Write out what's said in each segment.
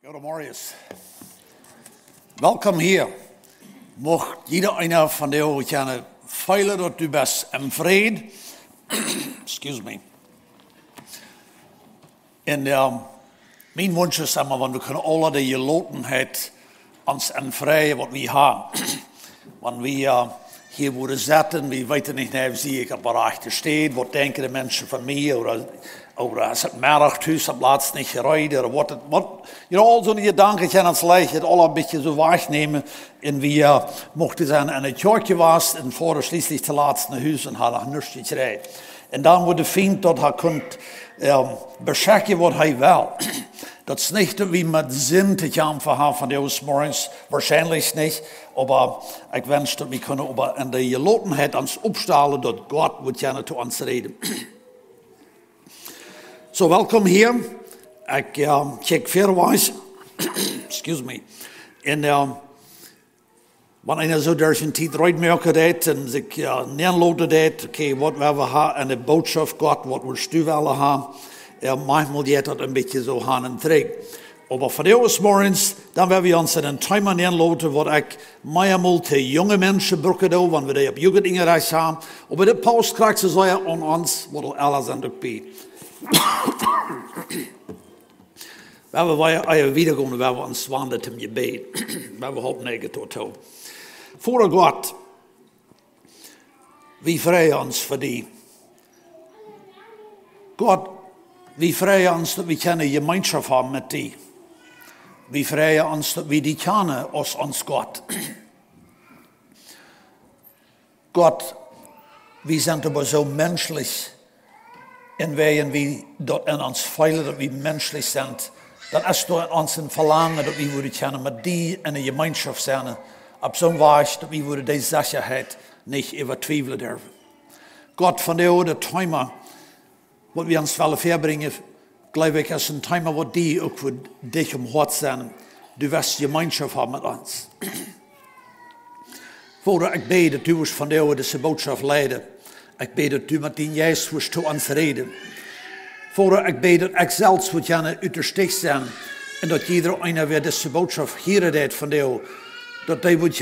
Goedemorgen. Welkom hier. Mocht jeder einer van jou gerne feilen dat u best en vrede. Excuse me. En mijn wens is allemaal, want we kunnen alle de gelotenheid ons en vrije wat we hebben. Want we hier worden zitten, we weten niet naar zie ik op berachten steed, wat denken de mensen van mij, of is het middaghuis op laatst niet gereden, of wat, al zo'n gedanken gaan ons lijkt het al een beetje zo waarnemen. En we mochten zijn in het kerkje was, en voor schließlich te laatst naar huis en hadden niets gereden. En dan wordt het fijn dat hij kunt beschikken wat hij wil. Dat is niet dat we met zin te gaan hebben van deze morgens, waarschijnlijk niet. Maar ik wens dat we kunnen in de gelotenheid ons opstellen dat God wordt gerne tot ons reden. Zo, welkom hier. Ik kijk verwijs. Excuse me. En wanneer zo door zijn tijd uitmerken deed en zich neerloten deed, oké, wat we hebben en de boodschap God, wat we stuwen hebben. Manchmal gaat dat een beetje zo aan en terug. Maar voor deze morgens, dan willen we ons in een timer neerloten, wat ik meermaal te jonge mensen broeken doen, wanneer we die op jugendingereis hebben. Maar de pauze krijgt ze zeggen aan ons, wat alles aan de bij. We hebben wiederkomen, we hebben ons wandelen in gebed. We hebben hoop negen tot toe. Voor God, we vrijen ons voor die. God, we vrijen ons dat we kunnen gemeenschap hebben met die. We vrijen ons dat we die kennen als ons God. God, we zijn aber zo menselijk. En wij dat in ons veilen dat we menselijk zijn. Dat is door ons een verlangen dat we worden kennen met die in een gemeenschap zijn. Op zo'n wijze dat we worden deze zekerheid niet overtwijfelen durven. God, van de oude timer, wat we ons willen verbrengen, geloof ik, is een timer wat die ook voor dich omhoog zijn. Du wirst gemeenschap hebben met ons. Vader, ik bid dat u ons van de oude deze boodschap leiden. Ik bid dat u met die juist wordt tot ons reden. Vader, ik bid dat ik zelfs wordt gerne uiterst zijn. En dat ieder einer weer deze boodschap hier deed van jou. Dat hij wordt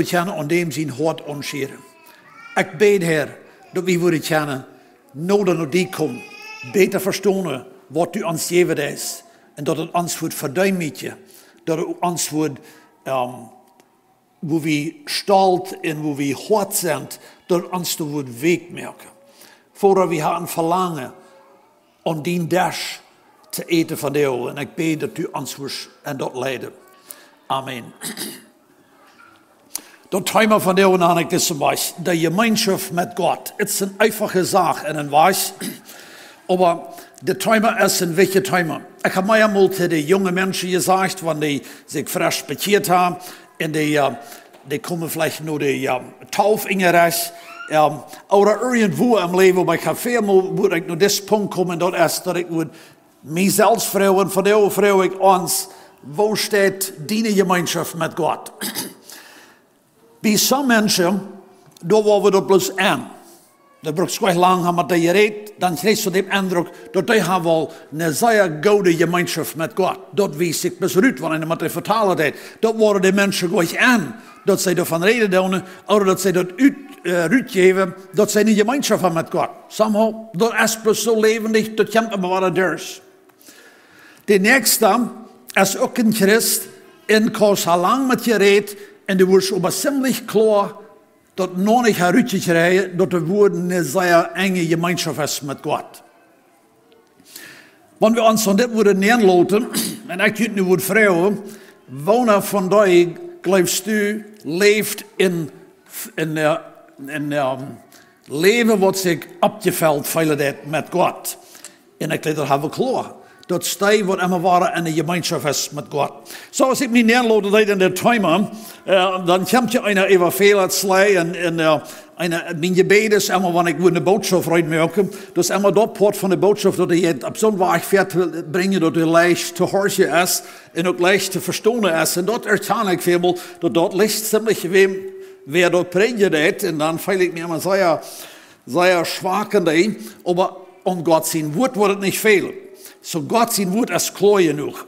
gerne aan dem zijn hart onscheren. Ik bid, Heer, dat we worden gerne nodig naar die komen. Beter verstaan wat u ons gegeven is. En dat het ons wordt verduimd. Dat het ons wordt, wo we stalt en wo we hard zijn, dat het ons te wordt wegmerken. Voordat we gaan verlangen om die dash te eten van jou. En ik bid dat u ons wordt en dat leiden. Amen. Dat thema van jou en ik is was de gemeenschap met God. Het is een einfache zaak en een wijs. Maar de thema is een wichtig thema. Ik heb mij eenmaal tegen de jonge mensen gezegd, wanneer die zich frisch bekeerd hebben. En die komen vielleicht naar de Taufingereis. Oder irgendwo im Leben, maar ik ga veelmaal moet ik naar dit punt komen. Dat is dat ik moet mijzelf vragen, van jou vraag ik ons, wo staat die gemeenschap met God? Bij sommige mensen, daar waren we dat plus aan. Dat braucht gleich lang met die gereed, dan krijg je de indruk dat die hebben wel een zeer goede gemeenschap met God. Dat wist ik best uit, wanneer met de vertalen deed. Dat waren de mensen gleich aan, dat zij ervan reden doen, of dat zij dat uitgeven, dat zij een gemeenschap hebben met God. Somehow, dat is plus zo levendig, dat komt maar wat dus. De nächste is ook een Christ, en koos al lang met gereed, en die wordt aber ziemlich klar, dat nog niet uitgekregen dat er woorden een zeer enge gemeenschap is met God. Wanneer we ons van dit worden neerloten, en ik je nu wordt vragen, wanneer van die geloofst u leeft in leven wat zich opgeveld veilig met God. En ik let dat hebben klaar. Dat stij wat immer waren in de gemeenschap is met God. Zoals ik me neerloten deed in de timer, dan komt je einer even veel uit slee en mijn gebed is immer, wanneer ik wil een boodschap uitmerken, dat is immer dat part van de boodschap dat je op zo'n weg verder brengen dat je leicht te horen is en ook leicht te verstaan is. En dat ertaan ik veel, dat ligt ziemlich weer dat predigen deed en dan viel ik me immer zeer zwak in die, maar om God zijn woord wordt het niet veel. So Gott sein Wort ist klar genug.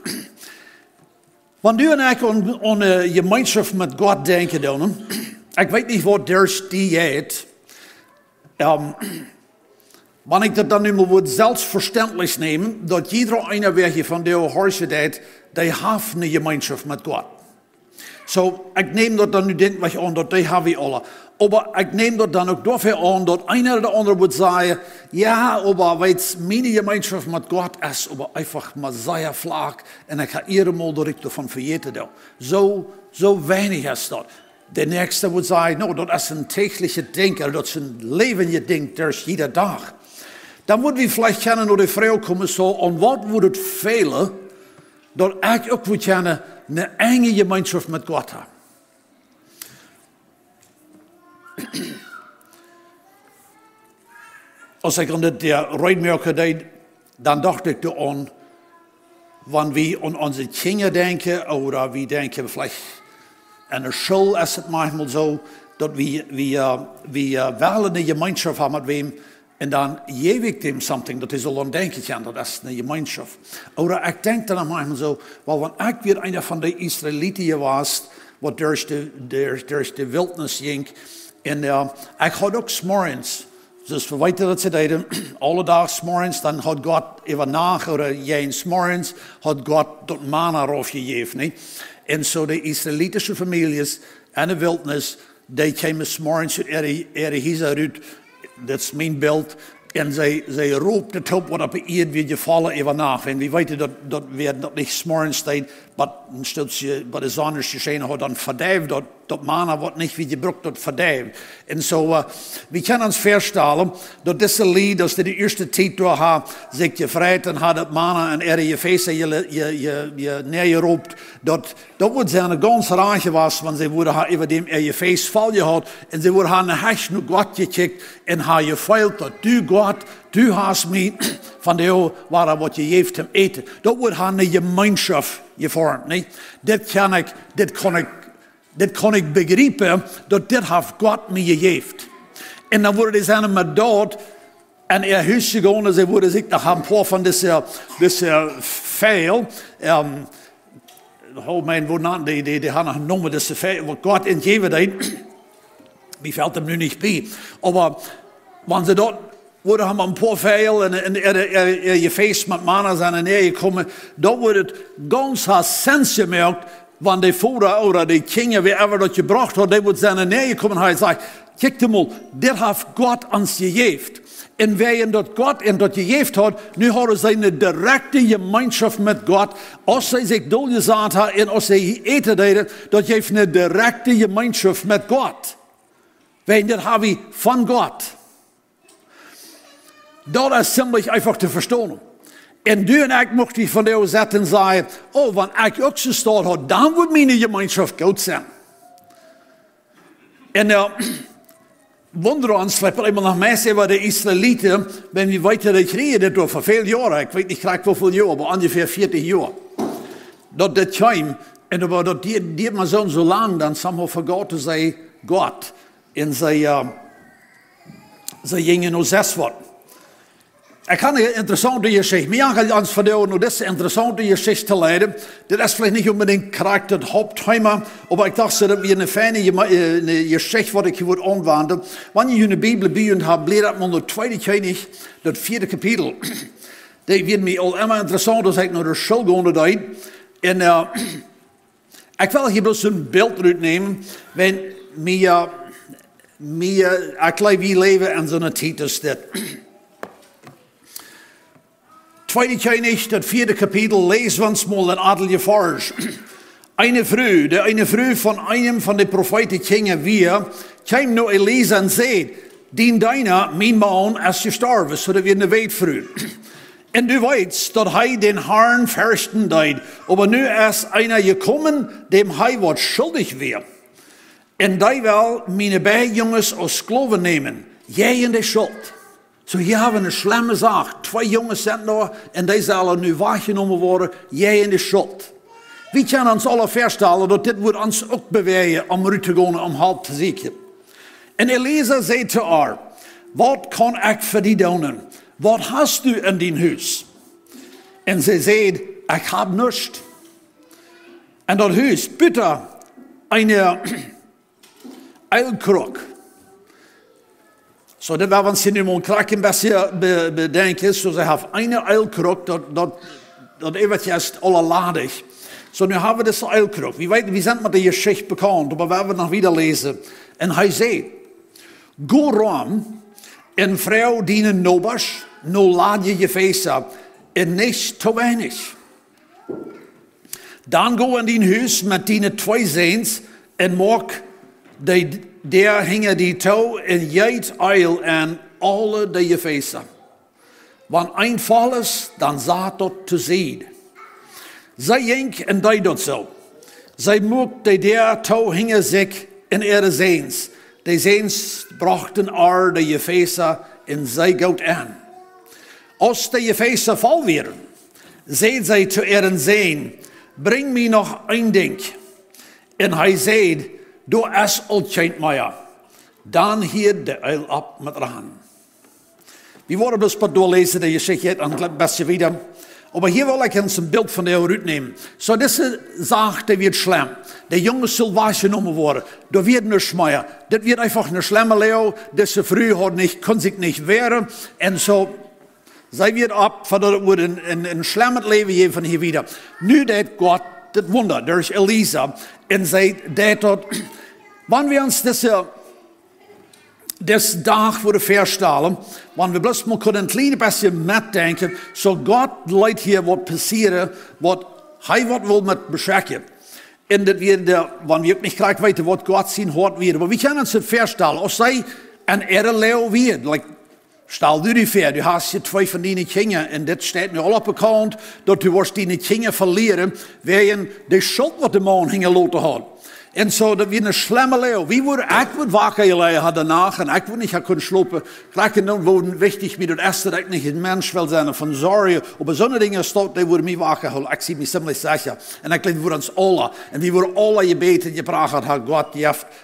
Wanneer du en ik aan gemeenschap met God denken, dan, ik weet niet wat er die heet. Wanneer ik dat dan nu maar wordt zelfverständlich nemen, dat ieder een weg van de huizen deed, die heeft een gemeenschap met God. So, ik neem dat dan nu denk aan, dat die hebben we alle. Maar ik neem dat dan ook dafür aan, dat een of de ander moet zeggen, ja, maar weet mijn gemeenschap met God is, maar einfach maar zeer vlak, en ik ga eenmaal dat ik ervan vergeten doe. Zo weinig is dat. De nächste moet zeggen, nou, dat is een tägliche denker, dat is een levende ding, dat is iedere dag. Dan moeten we vielleicht kennen naar de vrouw komen, zo, en wat moet het velen, dat ik ook moet kennen, een enge gemeenschap met God hebben. Als ik aan dit rijmerken deed, dan dacht ik aan, wanneer we aan onze kinderen denken, of we denken vielleicht in de school is het manchmal zo, dat we wel een gemeenschap hebben met wem, en dan geef ik hem something dat is al aan denken kan, dat is een gemeenschap. Of ik denk dan manchmal zo, wel, wanneer ik weer een van de Israëlieten was, wat door de wildnis ging, en ik had ook 's morgens, dus we weten dat ze deden, alle dagen 's morgens, dan had God even nacht, of jeen 's morgens, had God dat manna afgegeven. Nee? En zo de Israëlitische families en de wildnis, die kwamen 's morgens uit, dat is mijn beeld, en zij roept het op wat op de eerd weer gevallen even nacht. En we weten dat we dat niet 's morgens staan, maar de zon is geschehen had dan verdijft, dat manna wordt niet wie gebruikt, dat verdijft. En zo, we kunnen ons voorstellen, dat deze lied, als de eerste tijd door haar zich gevrijd en had het manna en je feest je neergeroept, dat wordt zijn ganz raar was, want ze worden haar even dem je feest val gehad, en ze worden haar naar huis naar God gekickt, en haar gefeild, dat du God, du hast mij van de jou waar wat je geeft hem eten. Dat wordt haar een gemeenschap gevormd. Nee? Dit kan ik begrijpen, dat dit heeft God mij gegeven. En dan worden ze met dood, en huis gegaan, en ze worden zich nog een paar van deze veel, mijn woorden, die hadden genomen, deze veel, wat God ingegeven heeft, wie valt hem nu niet bij. Maar, wanneer ze dat worden hem een paar veel en je feest met mannen zijn en neergekomen, dan wordt het ganz sens gemerkt, wanneer de vader of de kinderen, wie ever dat gebracht had, die wordt zijn neergekomen en hij zegt, kijk mal, dit heeft God ons gegeven. En wij dat God en dat gegeven had, nu hadden zij een directe gemeenschap met God. Als zij zich doorgezet hadden en als zij eten deden, dat geeft een directe gemeenschap met God. Wij dat hebben we van God. Dat is ziemlich einfach te verstaan. En du en ik mochten van jou zetten en zeggen, oh, wanneer ik ook zo staat had, dan moet mijn gemeenschap goed zijn. En wonder ons, ik wil nog meer zeggen wat de Israëlieten, wenn we weten dat kregen dit door voor veel jaren, ik weet niet graag hoeveel jaar, maar ongeveer 40 jaar. Dat dit kwam, en dat die maar zo lang, dan somehow vergaten zij God. En zij gingen naar 6 worden. Ik ga een interessante geschichte. Mij gaan ons vertellen, nou deze interessante geschichte te leiden. Dat is vielleicht niet unbedingt correct het Hauptthema, maar ik dacht dat we een fijne geschichte wat ik hier wil aanwenden. Wanneer je in de Bijbel bij hebt, bläddert man de tweede König, dat 4e kapitel. Dat wordt mij al immer interessant als ik naar de school ga. En ik wil hier bloos een beeld uitnemen, wenn ik leven in zo'n tijd als dit. Tweede König, dat 4e kapitel, lees ons mal een aantal vers. Eine Frau van einem van de profeten gingen weer, kwam naar Elisa en zei, dien deiner, mijn man, is gestorven, zodat we een weetvrouw. En du weet dat hij den Herrn versten deed, maar nu is einer gekommen, dem hij wat schuldig weer. En die wil mijn beide jongens als Sklaven nemen, jij in de schuld. Zo hier hebben we een slimme zaak. 2 jongens zijn daar en die zullen nu waargenomen worden, jij in de schuld. We kunnen ons alle voorstellen dat dit wordt ons ook bewegen om eruit te gaan om hulp te zoeken. En Elisa zei te haar, wat kan ik voor die doen? Wat hast du in din huis? En ze zei, ik heb niets. En dat huis, bitte eine Eilkruk. So, dat werden we nu mal een beetje bedenken. So, ze hebben eine Eilkruk, dat eventjes allerladig. So, nu hebben we deze Eilkruk. We zijn met de Geschichte bekend, maar we werden nog wieder lezen. En hij zei, go rum en vrouw dienen nobers, no laat je feesten, en niet te weinig. Dan go in die huis met die 2 zoons en maak der hingen die touw en jeet eil aan alle die feesten. Wanneer een val is, dan zaat dat te zien. Zij jink en die dat zo. Zij moek die der touw hingen zich in ihre zoons. Die zoons brachten die feesten en zij goot aan. Als die feesten val werden, zei zij te ihren zoon, breng me nog een ding. En hij zei, du es altjent mij. Dan hier de uil op met raan. We worden dus pas doorlezen de Geschichte en het beste wieder. Maar hier wil ik eens een beeld van de Ruud nemen. Zo deze zaak, die wordt schlimm. De jongens zullen waargenomen worden. Dat wird nicht mehr. Dat wird einfach eine schlimme Leo. Deze vrouw kon zich niet wehren. En zo, zij wird ab, van dat wordt een schlimmes leven hier van hier wieder. Nu deed God het wonder. Er is Elisa. En zij deed dat. Wanneer we ons deze dag voor de verstellen, wanneer we bloos maar kunnen een klein beetje metdenken, zo God leidt hier wat passeren, wat hij wat wil met beschikken. En dat we, wanneer we ook niet gelijk weten wat God zien hoort weer. Maar we kunnen ons het verstellen, als zij een erreleeuw weer, like, stel du die voor, du hast je 2 van die kinderen, en dit staat nu al op de kant, dat du worst die kinderen verleren, wegen de schuld wat de man hingen laten had. En zo, dat weer een slimme leeuw. Ik word wakker gelegen daarna en ik word niet kunnen slapen. Gelijk en dan worden wichtig met het eerste dat ik niet een mens wil zijn van zorgen. Op zo'n dingen staat, die worden mij wakker gehouden. Ik zie me ziemlich zeker. En ik leid voor ons allen. En we worden alle gebeten, je praat had God,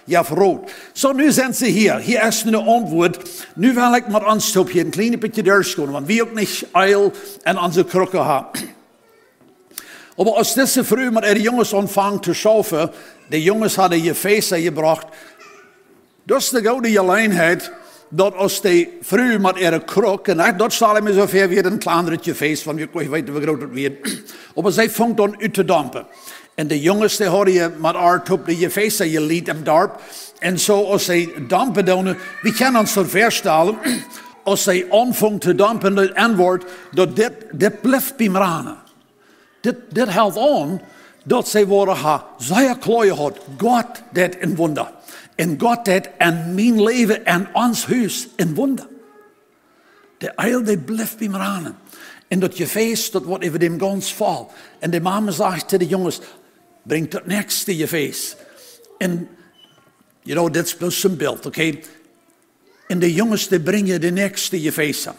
je hebt rood. Zo, nu zijn ze hier. Hier is nu een antwoord. Nu wil ik met ons op hier een klein beetje doorskomen. Want we ook niet eil en onze krukken hebben. Maar als deze vrouw met haar jongens aanvangt te schaffen, de jongens hadden je feesten gebracht. Dat is de gouden gelegenheid dat als die vrouw met haar kruk, en dat zal hem zo ver weer een kleinere feest, van ik weet niet hoe groot het weer. Maar zij vangt dan uit te dampen. En de jongens die hadden je met haar top je feesten je lied im dorp. En zo als zij dampen doen, we kunnen ons dat voorstellen, als zij aanvangt te dampen, het antwoord, dat dit blijft bij me ranen. Dit helpt aan dat zij worden zeer klaar had. God deed een wonder. En God deed in mijn leven en ons huis een wonder. De eil die blijft bij me aan. En dat je feest, dat wordt even dem gans val. En de mama zegt tegen de jongens, breng dat nekste je feest. En, dit is plus een beeld, oké? En de jongens die brengen de nekste je feest aan.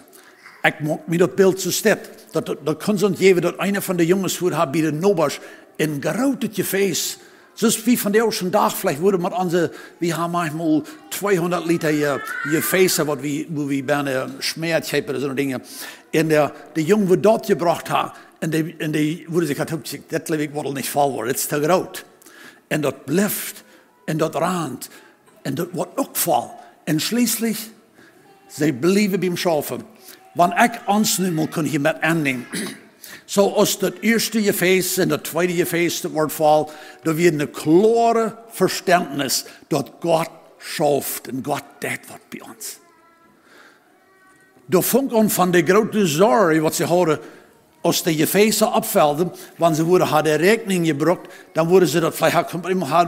Ik maak me dat beeld zo sterk. Dat kan zo'n geven dat een van de jongens voor haar bij de nobers een grootetje feest. Zoals wie van de eerste dag, vielleicht worden met onze, we hebben manchmal 200 liter je feesten, wat we bijna schmeert hebben, en zo'n dingen. En de jongen wordt dat gebracht had, en die worden zich gehad, dat leef ik wel niet vol worden, het is te groot. En dat blijft, en dat raant, en dat wordt ook vol. En schließlich, zij blijven bij hem schaffen. Wanneer ik ons nu moet kunnen hier met aannemen. Zoals dat eerste je feest en dat tweede je feest wordt vol, dan weer een klare verständnis dat God schaft en God deed wat bij ons. De vonk aan van de grote zorg wat ze hadden, als de je feesten opvelden, wanneer ze hadden rekening gebracht, dan worden ze dat vielleicht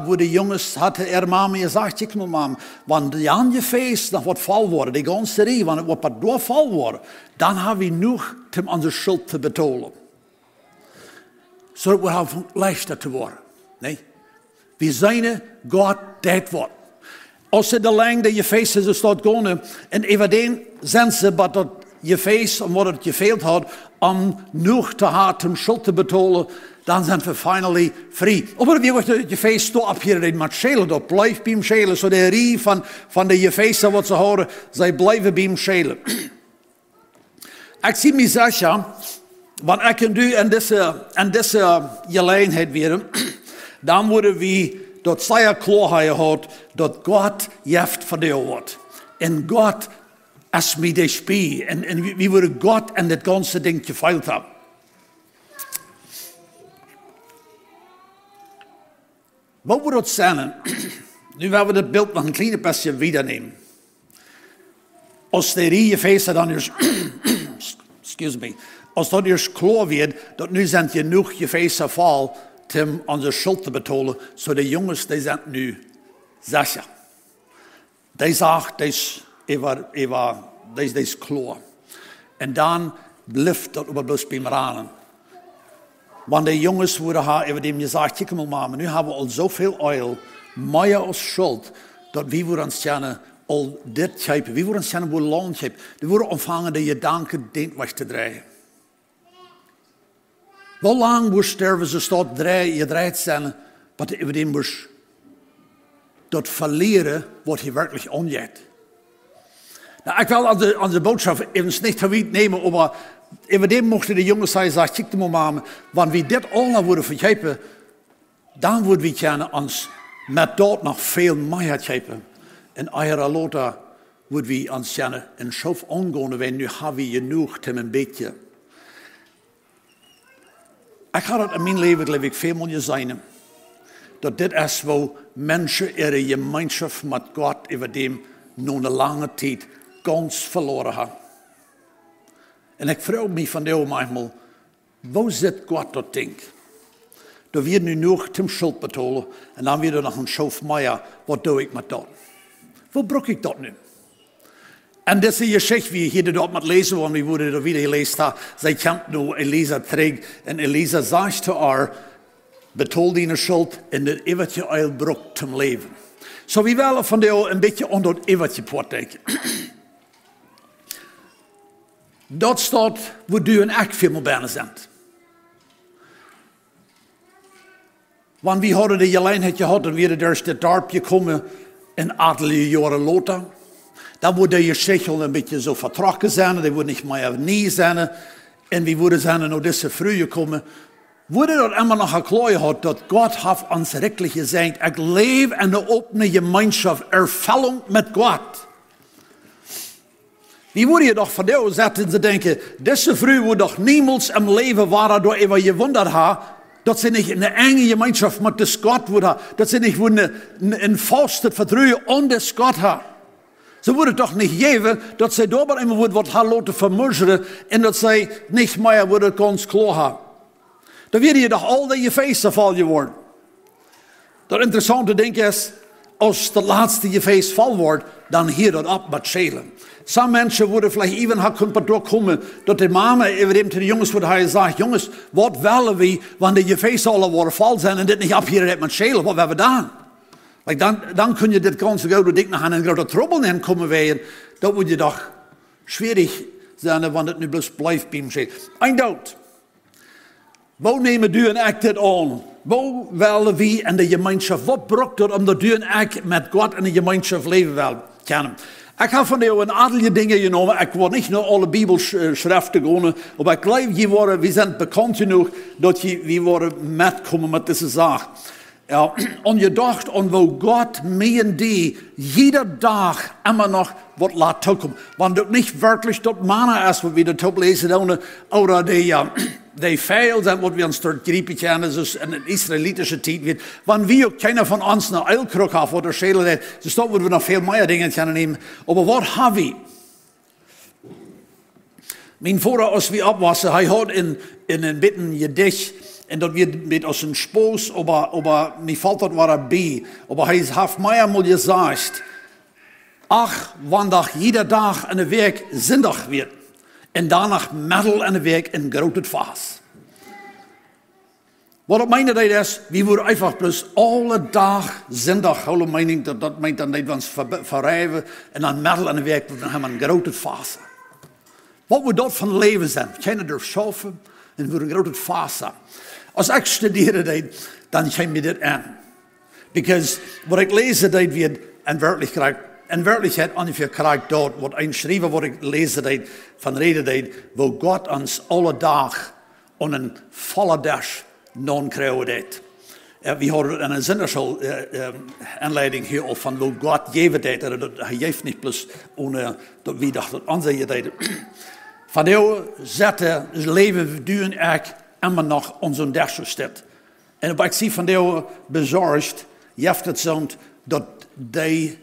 wo de jongens hadden er mama gezegd, kijk maar mama, wanneer Jan je feest nog wat vol worden, die ganze rie, wanneer het wat doorval worden, dan hebben we genoeg om onze schuld te betalen. Zodat we hebben leichter te worden. Nee? We zijn God deed wat. Als ze de lang dat je feest is, staat gaan, en even zijn ze dat je feest, omdat het gefehlt had, om nog te hard om schuld te betalen, dan zijn we finally vrij. Maar wie je feest staat op hier met schelen, dat blijft bij hem schelen. Zo de rie van de je feesten wat ze houden, zij blijven bij hem schelen. Ik zie me zeggen, want ik kan nu in deze gelegenheid weer, dan worden we dat zeer klaar gehad, dat God jeft voor jou wordt. En God is met de spie. En wie worden God en dat ganze ding gefeild hebben. Wat wordt dat zijn? Nu gaan we dat beeld nog een kleine beetje weer nemen. Als de je feesten dan eerst, excuse me, als dat eerst klaar wordt, dat nu zijn genoeg je feesten vol, om onze schuld te betalen, zo de jongens, die zijn nu zeker. Die zegt, die is klaar. En dan blijft dat maar bloos bij me aan. Want de jongens worden haar over dem gezegd, kijk maar mama, nu hebben we al zoveel oil, meer als schuld, dat we worden ons gerne al dit geven. We worden ons gerne wel land geven. We worden ontvangen de gedanken denkt weg te draaien. Hoe lang moet sterven ze staat je draait zijn, wat over dem moet dat verleren wat je werkelijk onjet. Nou, ik wil aan de boodschap even niet te nemen, maar over dem mochten de jongens zeggen, kijk maar mama, wanneer we dit allemaal worden vergeven, dan worden we gerne ons met dat nog veel meer geven. En eieren later worden we ons gerne een schoof aangaan, want nu hebben we genoeg om een beetje. Ik ga dat in mijn leven, geloof ik, veel meer zijn. Dat dit is waar mensen ihre gemeenschap met God over dem nog een lange tijd ganz verloren hebben. En ik vraag me van jou manchmal, waar zit God dat ding? Dat we nu nog ten schuld betalen en dan weer nog een schoof meer. Wat doe ik met dat? Waar brok ik dat nu? En deze geschichte, wie hier dat met lezen, want we worden er weer gelezen, zij komt nu Elisa terug en Elisa zegt te haar, betaal die schuld en dat eeuwige oil brok te leven. Zo we willen van jou een beetje onder het eeuwige poort denken. Dat staat, waar du en ik veel meer bijna zijn. Want we hadden de gelegenheid gehad en we hadden daar het dorpje komen een aantal jaren later. Dan worden je schechel een beetje zo vertrokken zijn, die worden niet meer nie zijn. En we worden zijn naar deze vroeger komen. Worden dat immer nog geklaard had, dat God heeft ons rechtelijk gezegd, ik leef in de opene gemeenschap, ervulling met God. Wie worden je toch van jou zetten te denken, deze vrouw wordt toch niemals im leven waren door even gewunderd ha, dat ze niet in de enge gemeenschap met de God worden, dat ze niet een vaste vertrouwen on de God ha. Ze worden toch niet geven dat ze door immer wordt wat haar laten vermurgeren en dat zij niet meer worden kans klaar hebben. Dan weet je toch al dat je feesten val je worden. Dat interessante ding is, als de laatste je feest val wordt, dan hier dat op met schelen. Sommige mensen worden vielleicht even kunnen doorkomen, dat de mama even de jongens wordt gezegd, jongens, wat willen we, wanneer je feest alle worden val zijn en dit niet op hier met schelen, wat hebben we dan? Dan kun je dit ganze gouden ding nog aan een grote trouble in komen wezen. Dat wordt je toch schwierig zijn, wanneer het nu bloos blijft bij hem. Een dood. Waar nemen du en ik dit aan? Waar willen we in de gemeenschap? Wat brokt dat omdat du en ik met God in de gemeenschap leven willen kennen? Ik heb van jou een aantal dingen genomen. Ik wil niet naar alle Bibelschriften gaan. Maar ik geloof, we zijn bekend genoeg dat we worden metkomen met deze zaak. Ja, en je dacht aan waar God mee en die jede dag immer nog wat laat toekomen. Want het niet werkelijk dat manna is, wat we dat oplezen, oder die feil zijn wat we ons door griepen kennen, dus in de Israëlitische tijd weet. Want wie ook keiner van ons naar Eilkrok heeft, wat er schelen heeft, dus dat worden we nog veel meer dingen kunnen nemen. Maar wat hebben we? Mijn vader, als we opwassen, hij had in een beetje gedicht, en dat wird mit aus dem Spoß, aber mir fällt das war bei. Aber hij heeft mij mal gesagt, ach, wanneer jeder dag in de week zinnig wird, en danach middel in de week in grote Fass. Wat ik meine dat is, we worden einfach bloß alle dag zinnig, alle mening, dat meint dan niet ons verrijven, en dan middel in de week, dan hebben we een grote Fass. Wat wordt dat van leven zijn? Kennen er schaffen, en we worden een grote Fass hebben. Als ik studeerde deed, dan ging me dit aan. Because wat ik lezen deed, werd in werkelijkheid ongeveer krijgt dat, wat een schrijver wat ik lezen deed, van reden deed, waar God ons alle dag aan een volle dag non krijgen deed. We hadden een zinnerschool-aanleiding hier al van wat God geven deed. Dat hij geeft niet plus dat wie dacht dat aan zijn deed. Van jou zetten leven duwen eigenlijk immer nog onze derso staat. En wat ik zie van jou bezorgd, heeft het zo dat die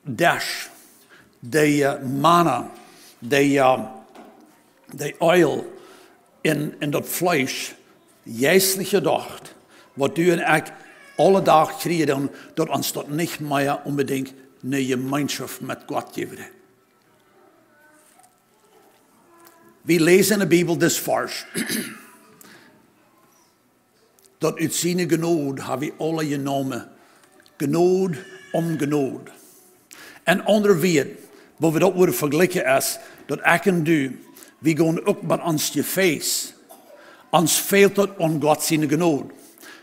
dash, die manna, die oil in dat vlees, juistlich gedacht, wat du en ik alle dag krijgen, dat ons dat niet meer unbedingt een gemeenschap met God geven. We lezen in de Bijbel dit vers. Dat uit zijn genade hebben we alle genomen. Genade om genade. En onderwijs, waar we dat worden vergelijken is, dat ik en du, we gaan ook met ons je feest. Ons veelt dat aan God zijn genade.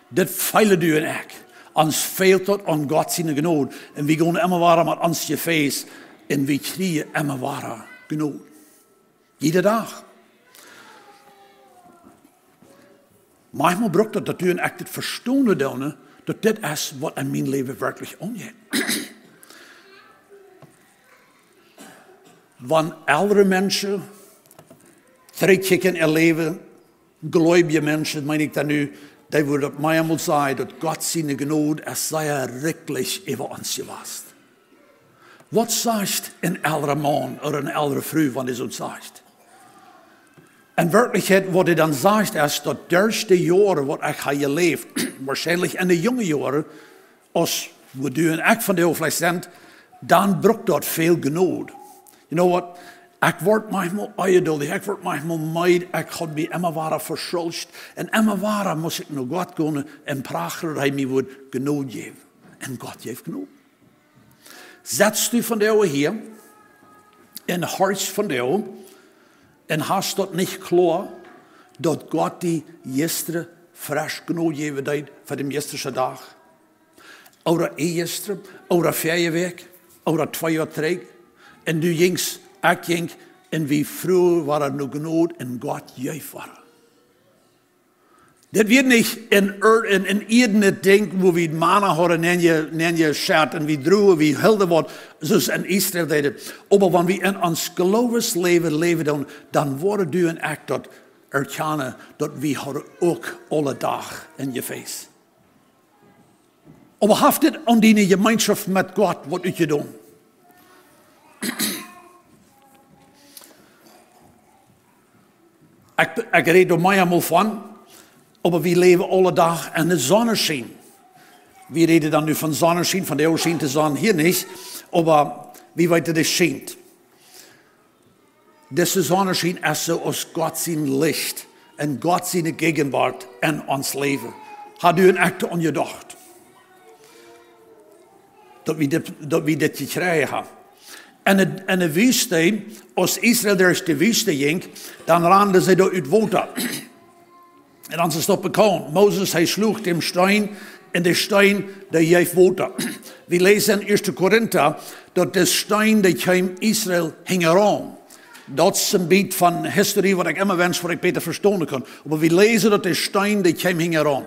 Dit feilen du en ik. Ons veelt dat aan God zijn genade. En we gaan immer waar met ons je feest. En we krijgen immer waar genade. Jede dag. Manchmal braucht das, dass du en echt het verstonden doen, dat dit is wat in mijn leven werkelijk omgaat. Wanneer oudere mensen terugkijken in hun leven, gelovige mensen, meen ik dat nu, die worden op mij eenmaal zeggen dat God zijn genade is zeer rijkelijk over ons geweest. Wat zegt een oudere man of een oudere vrouw wanneer hij zo zegt? In werkelijkheid, wat hij dan zegt, is dat de eerste jaren wat ik heb geleefd, waarschijnlijk in de jonge jaren, als we doen en ik van de hoofdlijst zijn, dan broekt dat veel genade. You know what? Ik word manchmal ongeduldig, ik word manchmal meid, ik ga me immer waar verschuldigd. En immer waar moet ik naar God gaan en praten dat hij me wordt genade geven. En God geeft genade. Zet u van jou hier, in het hart van jou, en hast dat niet klaar, dat God die gisteren fresh genade geven deed voor de gisteren dag? Oder gisteren, oder 4 week, oder 2 jaar terug. En du gingst, ik ging, en wie vroeger waren nog genade en God juist waren. Dat wird niet in iedere ding, wo we mannen hadden, nen je schat, en we droegen, we hielden wat, zoals in Israël deden. Maar wanneer we in ons geloofsleven leven, dan worden du en ik dat erkennen, dat we hadden ook alle dag in je feest. Maar heeft dit aan die gemeenschap met God wat uit je doen? Ik reed er mij eenmaal van. Maar we leven alle dag in de zonneschijn. We reden dan nu van zonneschijn, van de oude schijn te zon hier niet. Maar wie weet dat het schijnt. Deze zonneschijn is zoals God zijn licht. En God zijn gegenwart in ons leven. Had u een acte aan je gedacht? Dat we dit gekregen hebben. En de woestijn, als Israël door de woestijn ging, dan renden ze door uit water. En dan is het bekend. Mozes, hij sloeg dem steen en de steen, die geeft water. We lezen in 1 Korinther, dat de steen, die kwam Israël, hing eraan. Dat is een beetje van historie, wat ik immer wens, wat ik beter verstaan kan. Maar we lezen dat de steen, die kwam, hing eraan.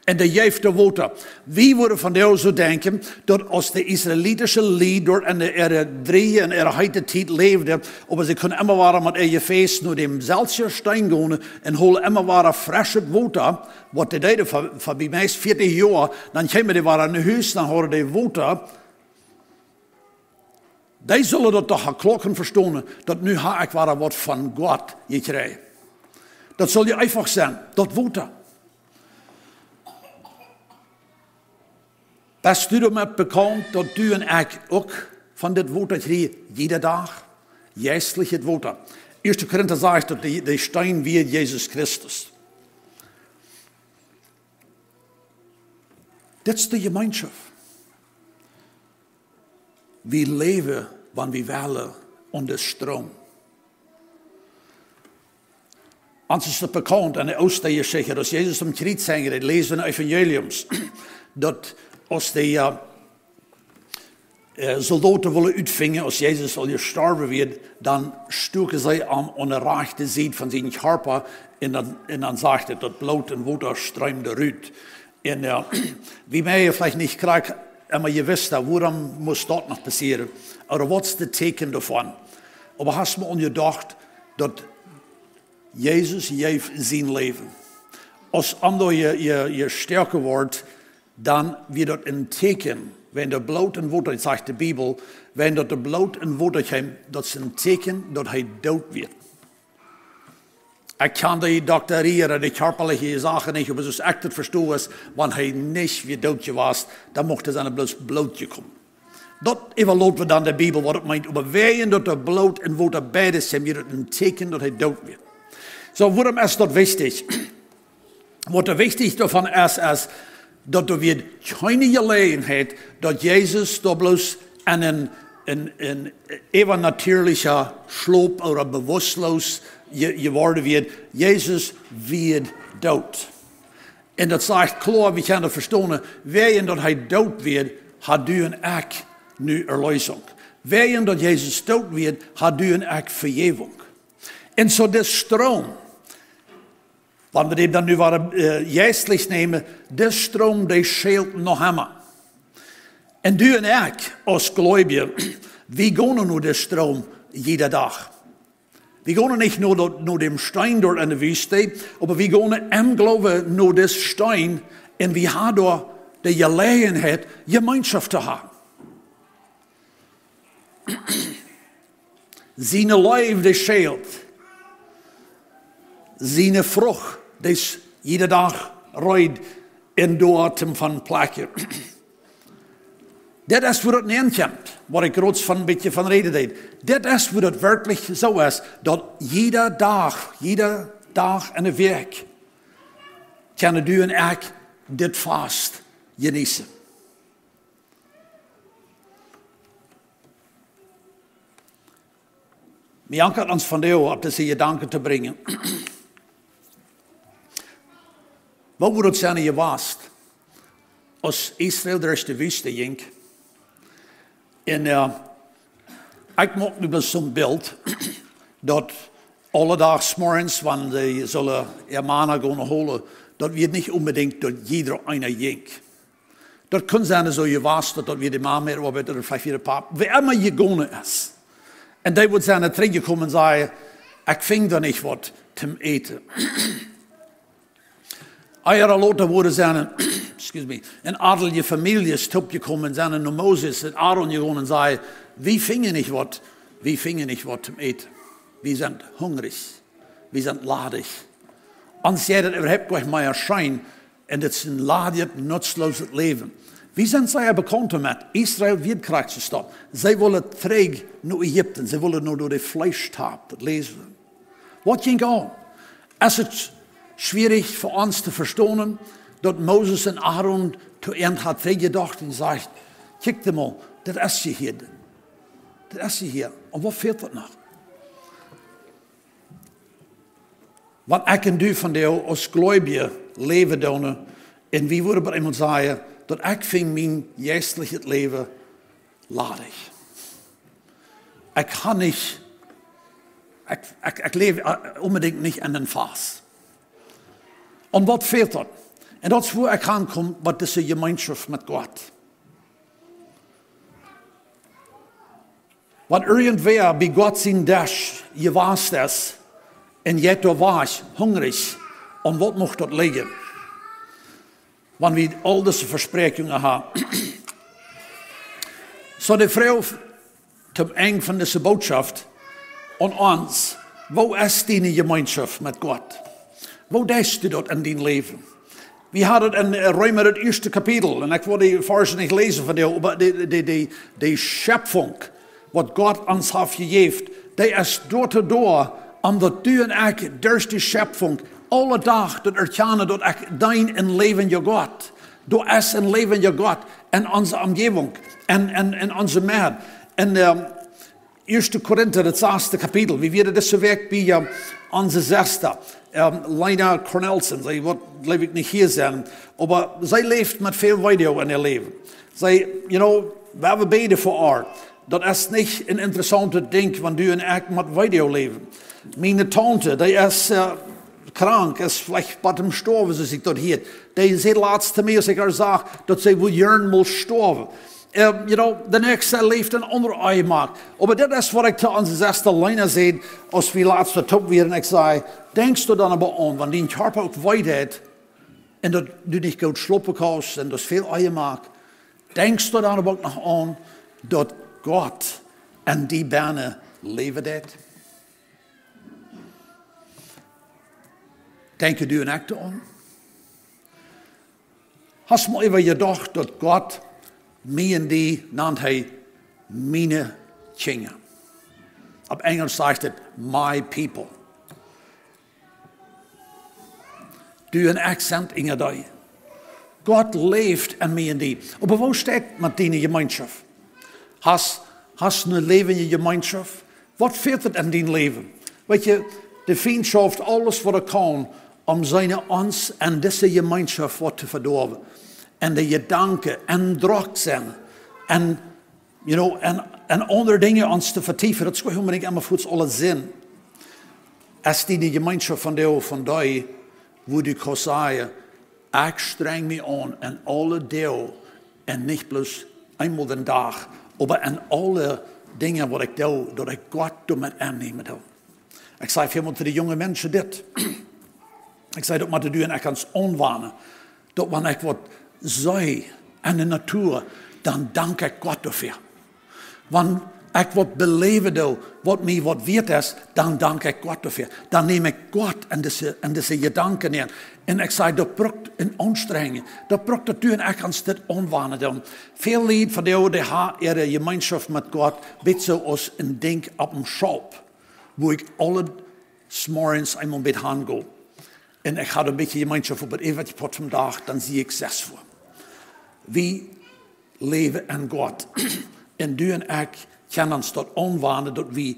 En de geeft de water. Wie worden van jou zo denken, dat als de Israëlitische lied door in de 3 en heite tijd leefde, maar ze kunnen immer waren met je feest naar dezelfde steen gaan en holen immer waren frische water, wat de deden van bij mij 40 jaar, dan komen die waren in huis, dan horen die water. Die zullen dat toch klokken verstaan, dat nu ga ik waar wat van God je krijgen. Dat zal je einfach zijn, dat water. Bist du damit bekend dat du en ik ook van dit water krijgen, jede dag, geestelijk het water. 1 Korinther zegt dat de steen weer Jezus Christus. Dit is de gemeenschap. We leven wanneer we willen onder stroom. Ons is het bekend, en de Oosten zeggen, als Jezus om kruis zijn, lezen we in evangeliums, dat als de soldaten willen uitvingen, als Jezus al gestorven werd, dan stoken zij aan de rechte zijde van zijn körper en dan zegt het dat bloed en water stroomde eruit. En wie mij je vielleicht nicht krijgt, immer gewusst, waarom muss dat nog passieren? Oder wat is de teken daarvan? Aber hast du mir gedacht, dat Jezus geeft zijn leven. Als ander je sterker wordt, dan wird dat een teken. Wenn der bloot en woord, dat zegt de Bijbel, wenn dat de bloot en woord dat is een teken dat hij dood wird. Ik kan die doctoreren, die körperliche Sachen nicht, aber es ist echt verstoßen ist, wenn hij nicht wie dood was, dan mocht er zijn bloos blootje komen. Dat evalueren we dan de Bijbel, wat het meint. Maar wegen dat er bloot en woord er beide zijn, wird het een teken dat hij dood wird. So, waarom is dat wichtig? Wat er wichtig daarvan is dat er weer keine gelegenheid dat Jezus daar bloos een even natuurlicher Sloop oder bewusstlos geworden wird. Jezus wird dood. En dat zegt klaar, we kunnen verstaan, wegen dat hij dood wird, had u en ik nu erlösung. Wegen dat Jezus dood wird, had u en ik vergeving. En zo de stroom, wanneer we dan nu geestlich nemen, de stroom die scheelt nog immer. En du en ik, als Gläubiger, we gaan nu de stroom jede dag. We gaan niet naar dem Stein dort in de Wüste, aber we gaan im Glauben naar de Stein en we hebben daar de gelegenheid Gemeinschaft te hebben. Zijn lijf die scheelt. Zijn vrucht die jede dag rijdt in de atem van plekken. Dat is waar het neerkomt, wat ik rots van een beetje van reden deed. Dat is waar het werkelijk zo is, dat jede dag en de week, kunnen u en ik dit vast genießen. Mij ankert ons van jou op deze gedanken te brengen. Wat wordt het zijn geweest als Israël door de wüste ging? En ik maak nu zo'n beeld dat alle dagen morgens, wanneer ze zullen mannen gaan holen, dat wird niet unbedingt dat jeder einer ging. Dat kan zijn zo geweest dat weer de man meer arbeid of vielleicht weer de pap, wie immer gegaan is. En die wordt zijn teruggekomen en zeggen, ik vind er niet wat te eten. Eier later worden zijn, in adelige families gekomen zijn naar Moses en Aaron gegaan en zeggen, we vingen niet wat te eten. We zijn hungrig, we zijn ladig. Ons jij dat überhaupt gleich mal erscheint, en het is een ladig, nutzloos leven. Wie sind zij bekend met? Israël wird krijgt ze stop. Zij willen terug naar Egypte. Zij willen naar de Fleischtab. Dat lezen we. Wat ging aan? Is het schwierig voor ons te verstaan dat Moses en Aaron zu eind had teruggedacht en zegt, kijk mal, dat is je hier. Dat is je hier. En wat fehlt dat nog? Wat ik en du van jou als gläubiger leven doen, en wie worden bij iemand zeggen, dat ik vind mijn geestelijk leven ladig. Ik kan niet, ik leef unbedingt niet in een fase. En wat fehlt dat? En dat is waar ik aankom, wat is de gemeenschap met God. Want irgendwer bij God zijn dash, je was das, en je was hungrig, en wat mocht dat liggen? Wanneer we al deze versprechingen hebben. Zo de vrouw, zum Ende van deze boodschap, aan ons, wo is die gemeenschap met God? Wo denkst du dat in dein leven? We hadden in Römer het eerste kapitel, en ik wil die versen niet lezen van jou, maar die schöpfung, wat God ons heeft gegeven, die is door, omdat du en ik door die schöpfung alle dag dat erkennen dat ik dein in leven je God. Du is in leven je God in onze omgeving en onze maat. In 1. Korinther, het 6. kapitel, wie werden deze week bij onze zesde. Lina Cornelsen, zij wordt leef ik niet hier zijn, maar zij leeft met veel video in haar leven. Zij, we hebben beden voor haar. Dat is niet een interessante ding, want du en ik met video leven. Mijn tante, die is krank is, vielleicht bei dem Sterben, so sich dort hier. Die sind laatst zu mir, ich gesagt, dass sie wohl jaren muss sterben. De nächste leeft een ander ei maakt. Maar dat is wat ik te onze zesde lijnen zei, als we laatste top weer. En ik zei, denkst du dan aber aan, want die Körper ook wijd en dat du niet goed sloppen kannst en dat veel ei maakt. Denkst du dan aber ook nog aan, dat God en die Berne leven dat? Denk je du een acte aan? Hast mal even gedacht, dat God mij en die nannt hij meine Kinder. Op Engels zegt het my people. Du een accent in je. God leeft en mij en die. Maar waar staat met die gemeenschap? Hast een leven in je gemeenschap? Wat veert het in die leven? Weet je, de vriendschap, alles wat er kan om zijn ons en deze gemeenschap wat te verdorven. En de gedanken en druk zijn. En, en andere dingen ons te vertieven. Dat is gewoon niet helemaal voor alle zin. Als die gemeenschap van die, wo du kan zeggen, ik streng me aan en alle deel. En niet plus eenmaal de dag. Maar in alle dingen wat ik doe, dat ik God door met aannemen doe. Ik zei veel te de jonge mensen dit. Ik zei dat maar te doen en ik kan het onwanen. Dat wanneer ik wat zei en de natuur, dan dank ik God ervoor. Wanneer ik wat beleven doe, wat mij wat weet is, dan dank ik God ervoor. Dan neem ik God en deze gedanken in. En ik zei, dat brukt een aanstrenging. Dat brukt dat u en ik kan dit onwanen doen. Veel lied van die hebben gemeenschap met God, weet zoals een ding op een shop, waar ik alle 's morgens eenmaal bij gaan ga. En ik had een beetje gemeenschap op het eventje pot vandaag, dan zie ik 6 voor. We leven in God. En du en ik kunnen ons dat aanwanen dat we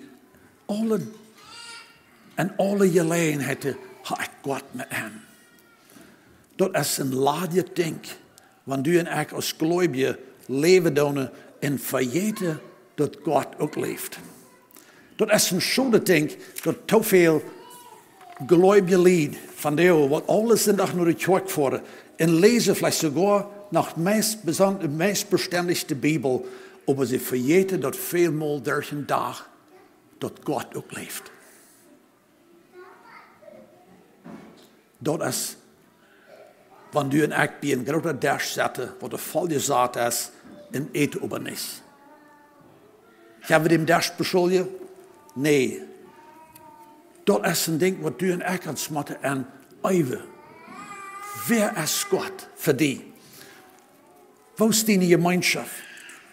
alle gelegenheden ha ik God met hen. Dat is een laadje denk. Want du en ik als gelovigen leven doen en vergeten dat God ook leeft. Dat is een schone denk dat te veel gelovigen lied van Deo, wat alles in dag naar de kerk voeren. En lezen vielleicht sogar nach de meest beständigste Bibel, aber sie vergeten dat veelmaal durch een dag dat God ook leeft. Dat is, wanneer du en ik bij een grote dash zetten, wat de volje zaad is, en eten over niet. Gaan we dem dash beschuldigen? Nee. Dat is een ding wat du en ik kan smatten en even. Wer is God voor die? Wo is die gemeenschap?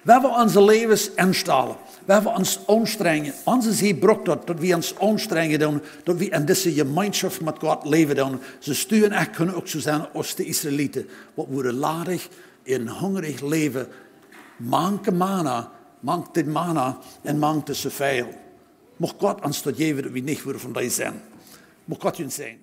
Waar we onze levens instellen, waar we ons aanstrengen. Onze zie broek dat we ons aanstrengen doen, dat we in deze gemeenschap met God leven doen. Ze sturen en kunnen ook zo zijn als de Israëlieten. Wat worden ladig en hongerig leven. Manke mana, mankt dit mana en mankt het zoveel. Mocht God ons dat geven dat we niet worden van die zijn. Mocht God je zijn.